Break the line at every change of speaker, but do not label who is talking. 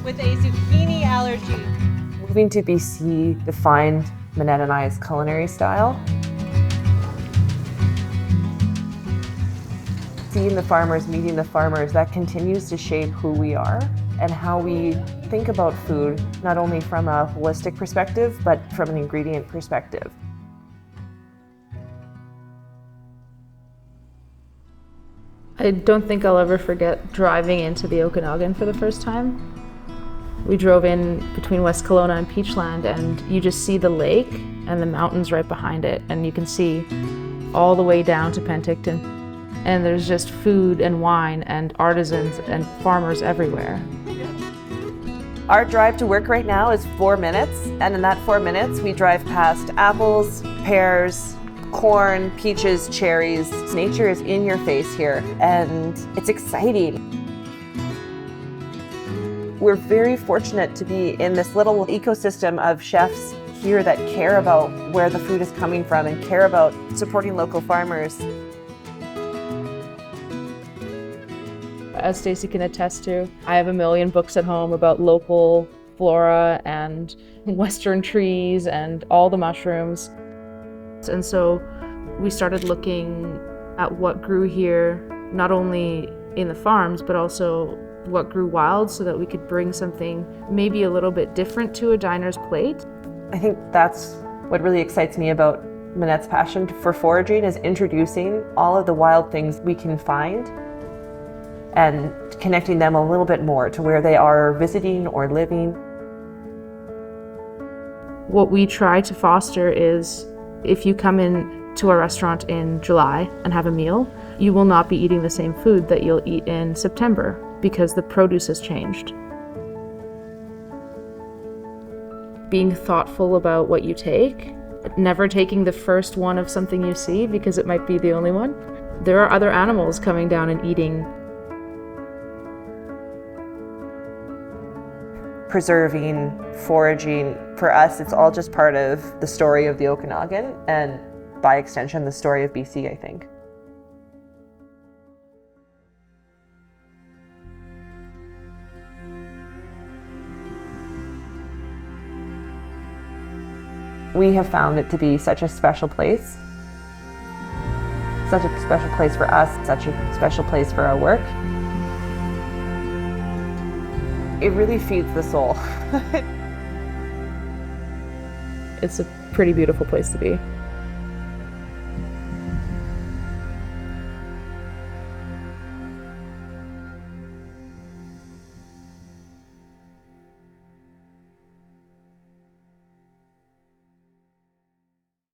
with a zucchini allergy.
Moving to BC defined Minette and I's culinary style. Seeing the farmers, meeting the farmers, that continues to shape who we are and how we think about food, not only from a holistic perspective, but from an ingredient perspective.
I don't think I'll ever forget driving into the Okanagan for the first time. We drove in between West Kelowna and Peachland, and you just see the lake and the mountains right behind it, and you can see all the way down to Penticton. And there's just food and wine and artisans and farmers everywhere.
Our drive to work right now is 4 minutes, and in that 4 minutes we drive past apples, pears, corn, peaches, cherries. Nature is in your face here, and it's exciting. We're very fortunate to be in this little ecosystem of chefs here that care about where the food is coming from and care about supporting local farmers.
As Stacy can attest to, I have a million books at home about local flora and western trees and all the mushrooms. And so we started looking at what grew here, not only in the farms, but also what grew wild, so that we could bring something maybe a little bit different to a diner's plate.
I think that's what really excites me about Minette's passion for foraging, is introducing all of the wild things we can find and connecting them a little bit more to where they are visiting or living.
What we try to foster is, if you come in to a restaurant in July and have a meal, you will not be eating the same food that you'll eat in September, because the produce has changed. Being thoughtful about what you take, never taking the first one of something you see because it might be the only one. There are other animals coming down and eating.
Preserving, foraging, for us, it's all just part of the story of the Okanagan, and by extension, the story of BC, I think. We have found it to be such a special place. Such a special place for us, such a special place for our work. It really feeds the soul.
It's a pretty beautiful place to be.